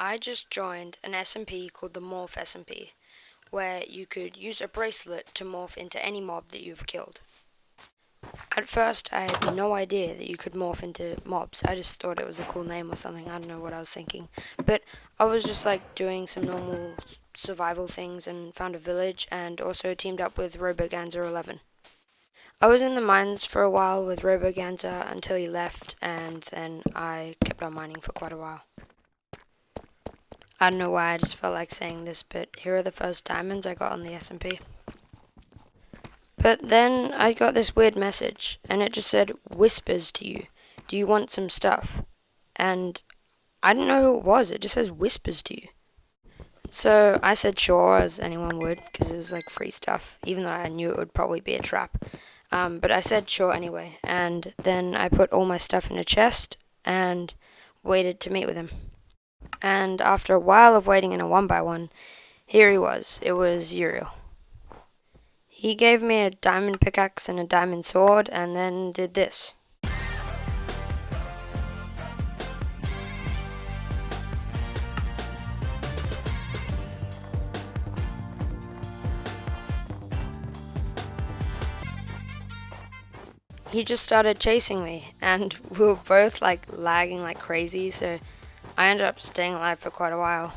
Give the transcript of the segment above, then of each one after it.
I just joined an SMP called the Morph SMP, where you could use a bracelet to morph into any mob that you've killed. At first, I had no idea that you could morph into mobs. I just thought it was a cool name or something. I don't know what I was thinking. But I was just like doing some normal survival things and found a village and also teamed up with Roboganza11. I was in the mines for a while with Roboganza until he left, and then I kept on mining for quite a while. I don't know why I just felt like saying this, but here are the first diamonds I got on the SMP. But then I got this weird message, and it just said, whispers to you. Do you want some stuff? And I didn't know who it was, it just says whispers to you. So I said sure, as anyone would, because it was like free stuff, even though I knew it would probably be a trap. But I said sure anyway, and then I put all my stuff in a chest and waited to meet with him. And after a while of waiting in a 1x1, here he was. It was Uriel. He gave me a diamond pickaxe and a diamond sword, and then did this. He just started chasing me, and we were both like lagging like crazy, so I ended up staying alive for quite a while.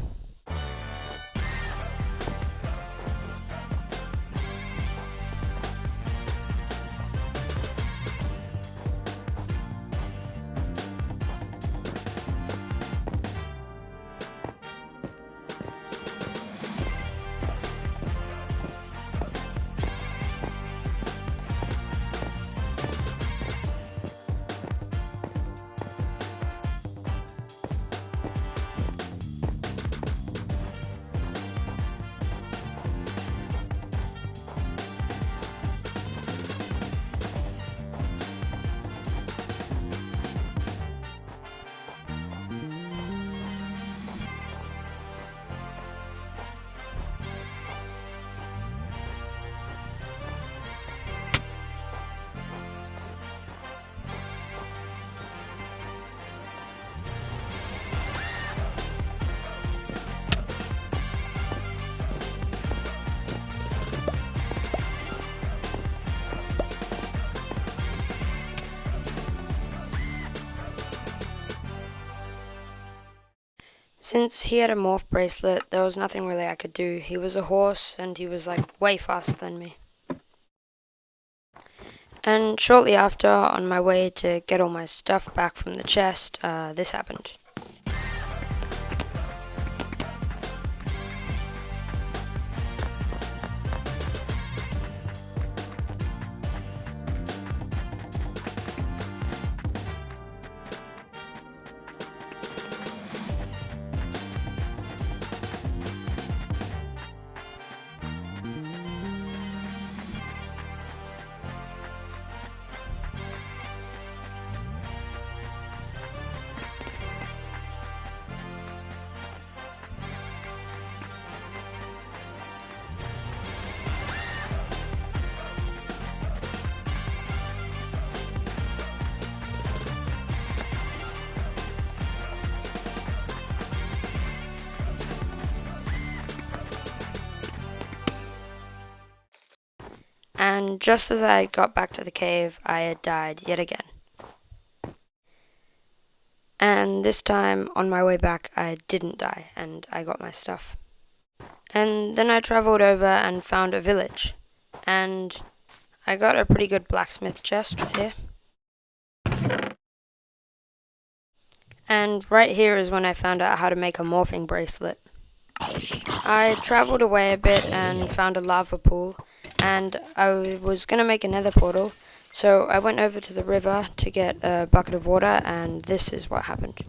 Since he had a morph bracelet, there was nothing really I could do. He was a horse, and he was like way faster than me. And shortly after, on my way to get all my stuff back from the chest, this happened. And just as I got back to the cave, I had died yet again. And this time, on my way back, I didn't die, and I got my stuff. And then I travelled over and found a village, and I got a pretty good blacksmith chest here. And right here is when I found out how to make a morphing bracelet. I travelled away a bit and found a lava pool, and I was going to make a nether portal, so I went over to the river to get a bucket of water, and this is what happened.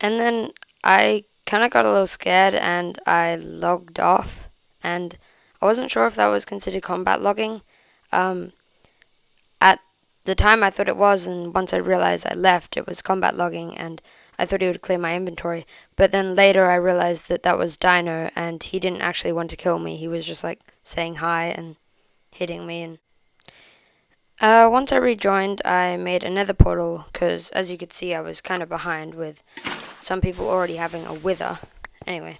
And then I kind of got a little scared and I logged off. And I wasn't sure if that was considered combat logging. At the time, I thought it was, and once I realized I left, it was combat logging, and I thought he would clear my inventory. But then later, I realized that that was Dino, and he didn't actually want to kill me. He was just like saying hi and hitting me. And once I rejoined, I made another portal because, as you could see, I was kind of behind with some people already having a wither. Anyway,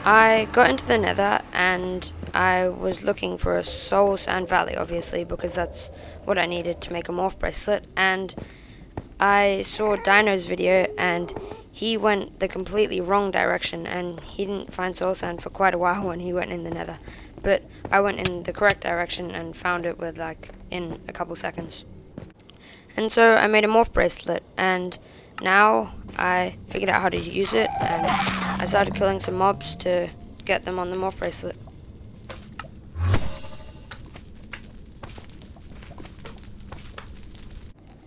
I got into the nether and I was looking for a soul sand valley, obviously, because that's what I needed to make a morph bracelet. And I saw Dino's video and he went the completely wrong direction and he didn't find soul sand for quite a while when he went in the nether. But I went in the correct direction and found it with in a couple seconds. And so I made a morph bracelet, and now I figured out how to use it, and I started killing some mobs to get them on the morph bracelet.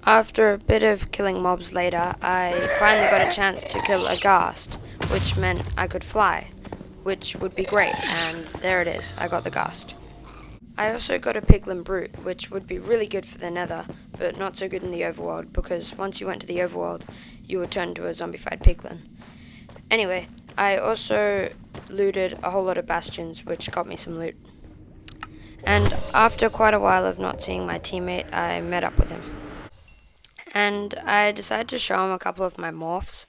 After a bit of killing mobs later, I finally got a chance to kill a ghast, which meant I could fly, which would be great, and there it is, I got the ghast. I also got a piglin brute, which would be really good for the nether, but not so good in the overworld, because once you went to the overworld, you would turn into a zombified piglin. Anyway, I also looted a whole lot of bastions, which got me some loot. And after quite a while of not seeing my teammate, I met up with him. And I decided to show him a couple of my morphs,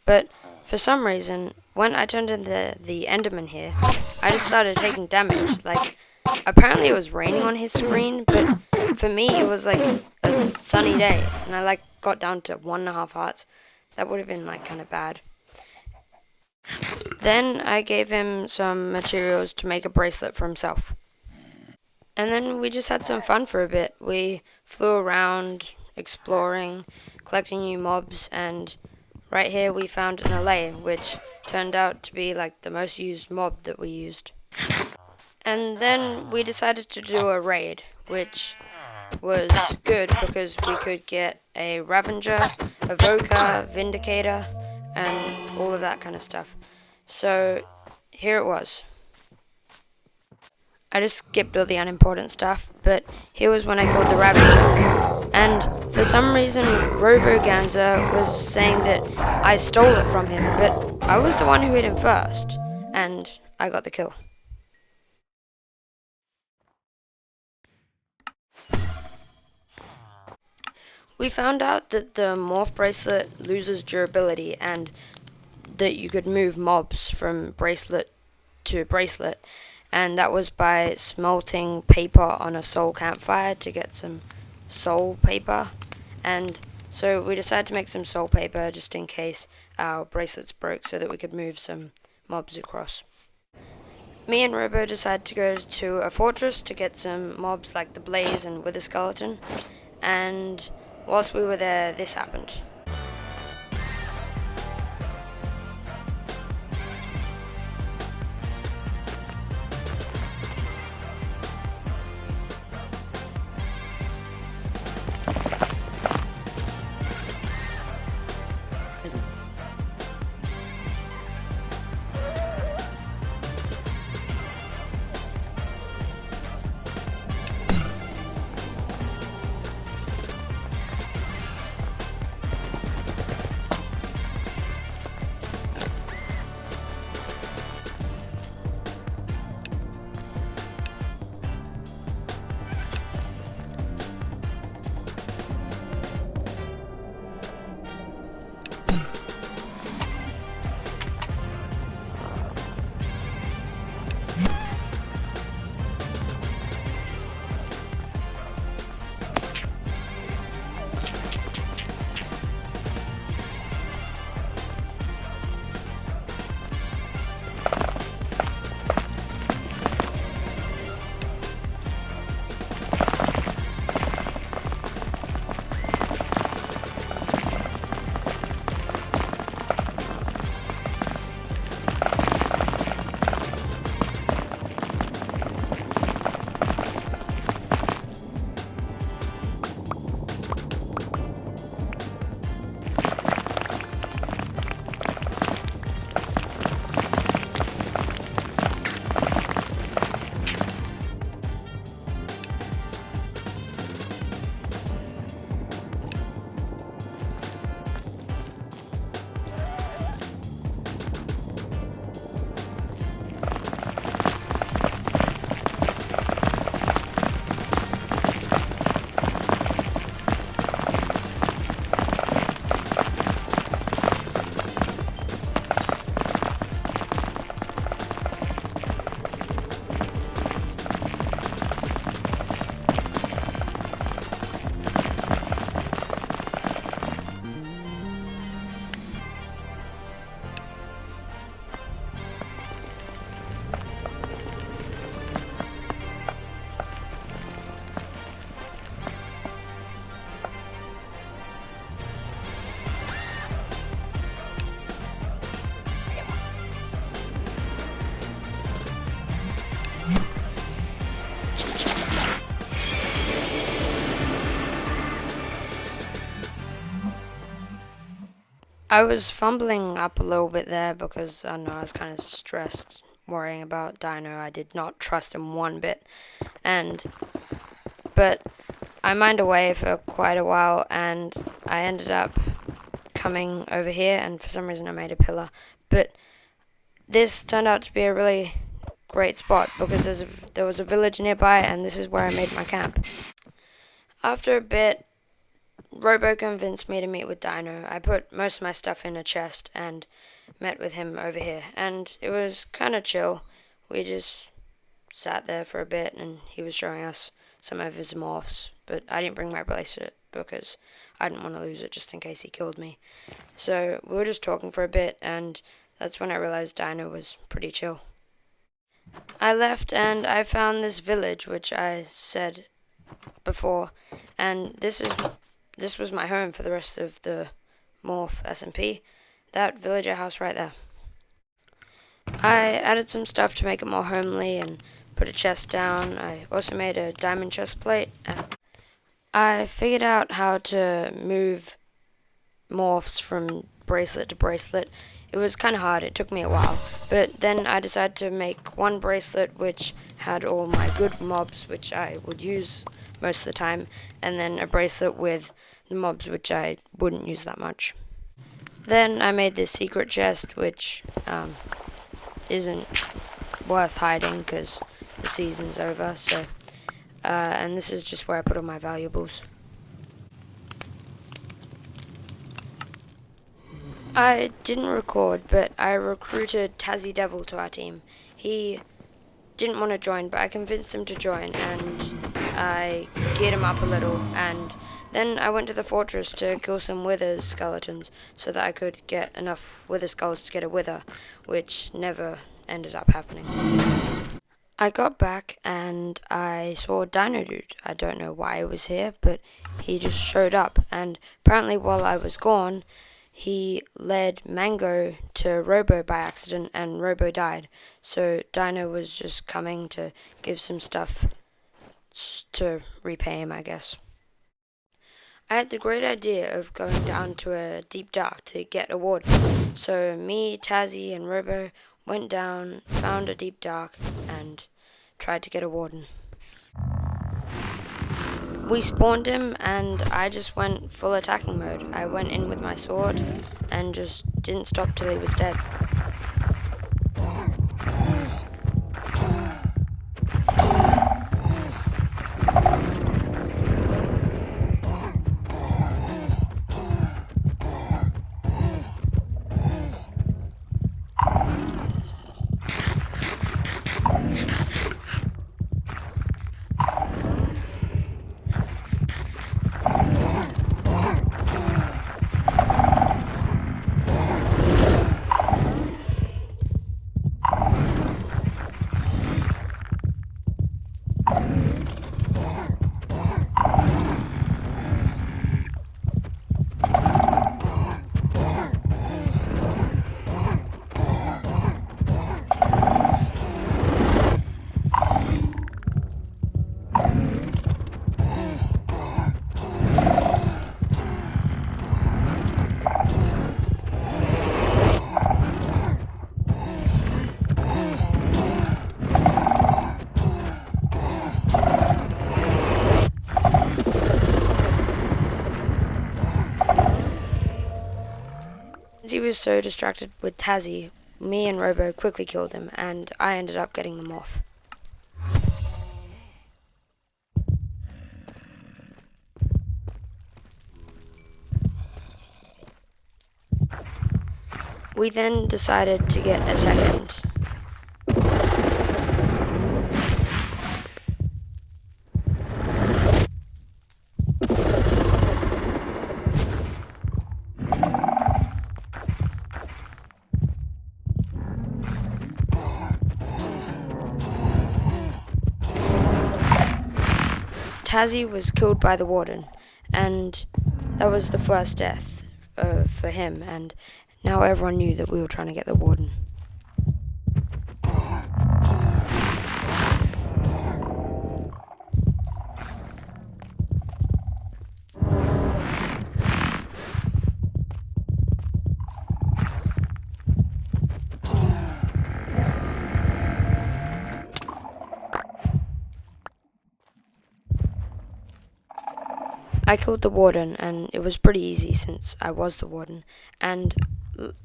but for some reason, when I turned into the Enderman here, I just started taking damage. Apparently it was raining on his screen, but for me it was like a sunny day, and I got down to 1.5 hearts. That would have been kind of bad. Then I gave him some materials to make a bracelet for himself. And then we just had some fun for a bit. We flew around, exploring, collecting new mobs, and right here we found an allay, which turned out to be the most used mob that we used. And then we decided to do a raid, which was good because we could get a Ravager, Evoker, Vindicator, and all of that kind of stuff. So here it was. I just skipped all the unimportant stuff, but here was when I killed the Ravager. And for some reason, Roboganza was saying that I stole it from him, but I was the one who hit him first, and I got the kill. We found out that the morph bracelet loses durability and that you could move mobs from bracelet to bracelet, and that was by smelting paper on a soul campfire to get some soul paper. And so we decided to make some soul paper just in case our bracelets broke so that we could move some mobs across. Me and Robo decided to go to a fortress to get some mobs like the Blaze and Wither Skeleton, and whilst we were there, this happened. I was fumbling up a little bit there because I don't know, I was kind of stressed worrying about Dino. I did not trust him one bit, but I mined away for quite a while, and I ended up coming over here, and for some reason I made a pillar. But this turned out to be a really great spot because there was a village nearby, and this is where I made my camp. After a bit, Robo convinced me to meet with Dino. I put most of my stuff in a chest and met with him over here, and it was kind of chill. We just sat there for a bit, and he was showing us some of his morphs, but I didn't bring my bracelet because I didn't want to lose it just in case he killed me. So we were just talking for a bit, and that's when I realized Dino was pretty chill. I left and I found this village, which I said before, and this was my home for the rest of the Morph SMP. That villager house right there. I added some stuff to make it more homely and put a chest down. I also made a diamond chest plate. I figured out how to move morphs from bracelet to bracelet. It was kind of hard, it took me a while, but then I decided to make one bracelet which had all my good mobs, which I would use most of the time, and then a bracelet with the mobs which I wouldn't use that much. Then I made this secret chest, which isn't worth hiding because the season's over, so and this is just where I put all my valuables. I didn't record, but I recruited Tazzy Devil to our team. He didn't want to join, but I convinced him to join, and I geared him up a little, and then I went to the fortress to kill some wither skeletons so that I could get enough wither skulls to get a wither, which never ended up happening. I got back and I saw Dino Dude. I don't know why he was here, but he just showed up, and apparently while I was gone, he led Mango to Robo by accident, and Robo died. So Dino was just coming to give some stuff to repay him, I guess. I had the great idea of going down to a deep dark to get a warden. So me, Tazzy, and Robo went down, found a deep dark, and tried to get a warden. We spawned him, and I just went full attacking mode. I went in with my sword and just didn't stop till he was dead. He was so distracted with Tazzy, me and Robo quickly killed him, and I ended up getting them off. We then decided to get a second. Tazzy was killed by the warden, and that was the first death for him, and now everyone knew that we were trying to get the warden. I killed the warden, and it was pretty easy since I was the warden. And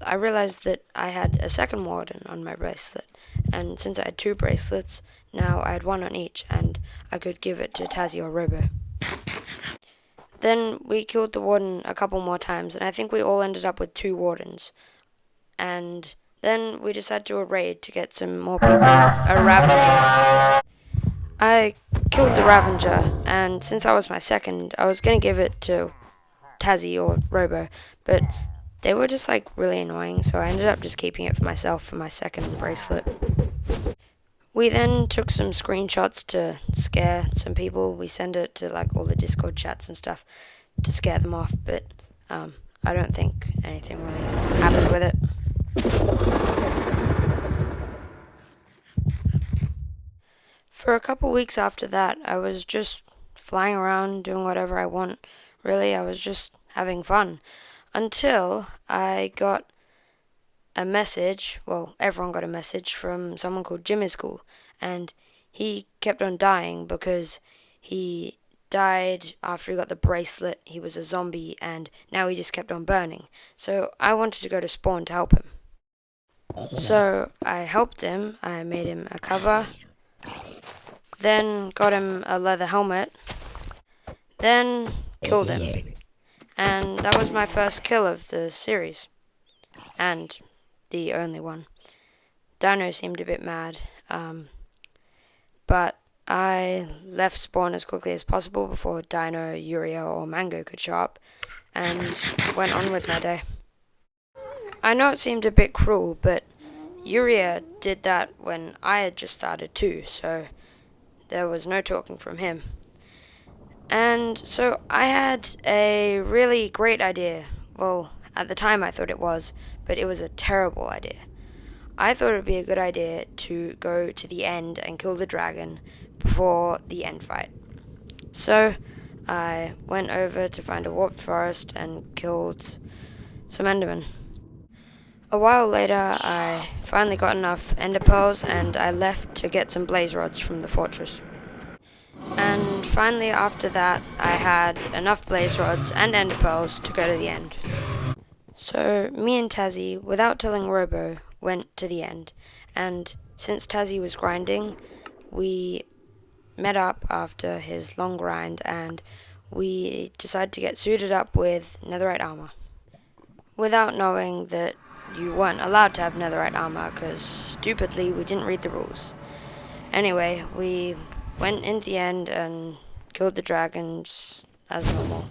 I realized that I had a second warden on my bracelet, and since I had 2 bracelets, now I had 1 on each, and I could give it to Tazzy or Robo. Then we killed the warden a couple more times, and I think we all ended up with 2 wardens. And then we decided to do a raid to get some more people. A Ravager. I killed the Ravager, and since I was my second, I was going to give it to Tazzy or Robo, but they were just like really annoying, so I ended up just keeping it for myself for my second bracelet. We then took some screenshots to scare some people. We sent it to like all the Discord chats and stuff to scare them off, but I don't think anything really happened with it. For a couple weeks after that, I was just flying around doing whatever I want. Really, I was just having fun. Until I got a message, well, everyone got a message from someone called Jim is Cool, and he kept on dying because he died after he got the bracelet. He was a zombie, and now he just kept on burning. So I wanted to go to spawn to help him. So I helped him. I made him a cover, then got him a leather helmet, then killed him. And that was my first kill of the series, and the only one. Dino seemed a bit mad, but I left spawn as quickly as possible before Dino, Uria, or Mango could show up, and went on with my day. I know it seemed a bit cruel, but Uria did that when I had just started too, so there was no talking from him. And so I had a really great idea. Well, at the time I thought it was, but it was a terrible idea. I thought it would be a good idea to go to the end and kill the dragon before the end fight. So I went over to find a warped forest and killed some endermen. A while later, I finally got enough ender pearls and I left to get some blaze rods from the fortress. And finally, after that, I had enough blaze rods and ender pearls to go to the end. So me and Tazzy, without telling Robo, went to the end. And since Tazzy was grinding, we met up after his long grind and we decided to get suited up with netherite armor. Without knowing that you weren't allowed to have netherite armor because stupidly we didn't read the rules. Anyway, we went in the end and killed the dragons as normal.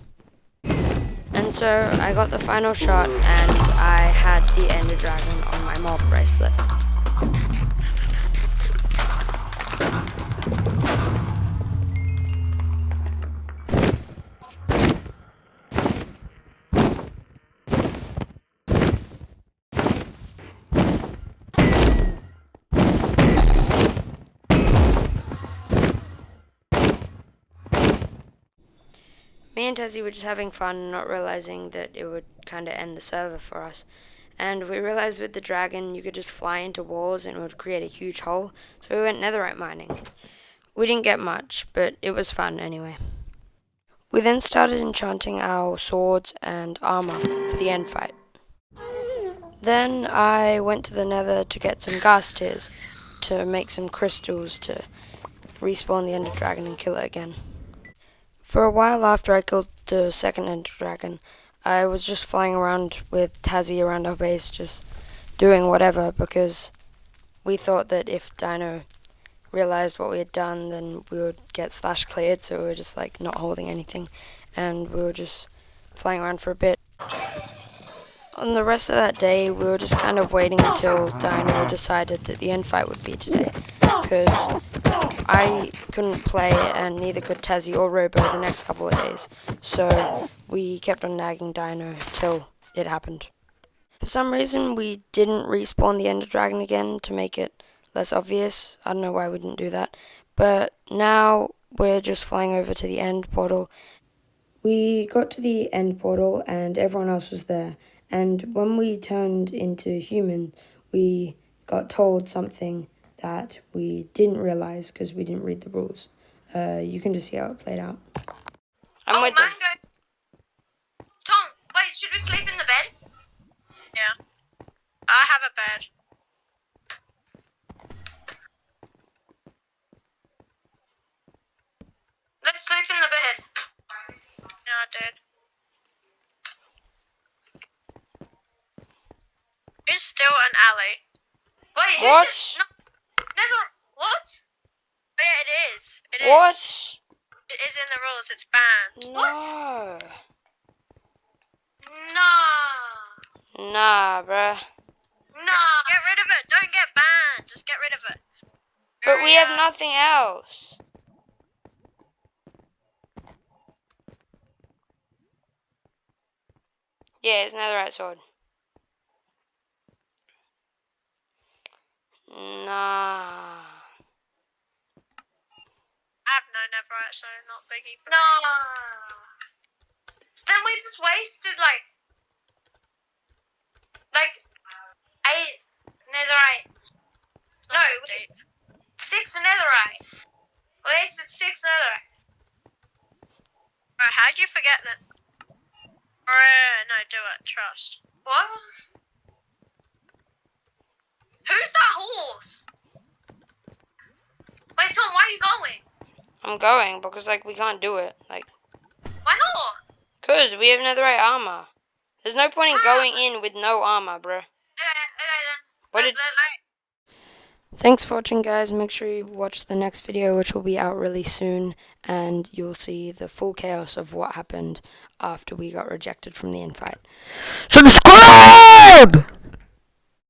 And so I got the final shot and I had the ender dragon on my Morph bracelet. Me and Tezzy were just having fun, not realizing that it would kind of end the server for us. And we realized with the dragon you could just fly into walls and it would create a huge hole, so we went netherite mining. We didn't get much, but it was fun anyway. We then started enchanting our swords and armor for the end fight. Then I went to the nether to get some ghast tears to make some crystals to respawn the ender dragon and kill it again. For a while after I killed the second ender dragon, I was just flying around with Tazzy around our base, just doing whatever, because we thought that if Dino realized what we had done, then we would get slash cleared, so we were just like not holding anything, and we were just flying around for a bit. On the rest of that day, we were just kind of waiting until Dino decided that the end fight would be today, because I couldn't play and neither could Tazzy or Robo the next couple of days, so we kept on nagging Dino till it happened. For some reason we didn't respawn the Ender Dragon again to make it less obvious. I don't know why we didn't do that, but now we're just flying over to the end portal. We got to the end portal and everyone else was there, and when we turned into human we got told something that we didn't realize because we didn't read the rules. You can just see how it played out. I'm with them. bed. Let's sleep in the bed. Yeah, I did. It's still an alley. Wait, What? who's no, what? Oh, yeah, it is. It What? is. It is in the rules. It's banned. No. Nah. Nah, bruh. Nah. Get rid of it. Don't get banned. Just get rid of it. But we have nothing else. Yeah, it's netherite sword. Nah. I have no netherite, so not biggie for me. Nah. Then we just wasted like 8 netherite. It's No, not that deep. 6 netherite. Wasted 6 netherite. Right, how'd you forget that? No, do it. Trust. What? Who's that horse? Wait, Tom, where are you going? I'm going because, like, we can't do it. Like, Why not? because we have netherite armor. There's no point in How? going in with no armor, bruh. Okay then. What did... Thanks for watching, guys. Make sure you watch the next video, which will be out really soon, and you'll see the full chaos of what happened after we got rejected from the invite. Subscribe!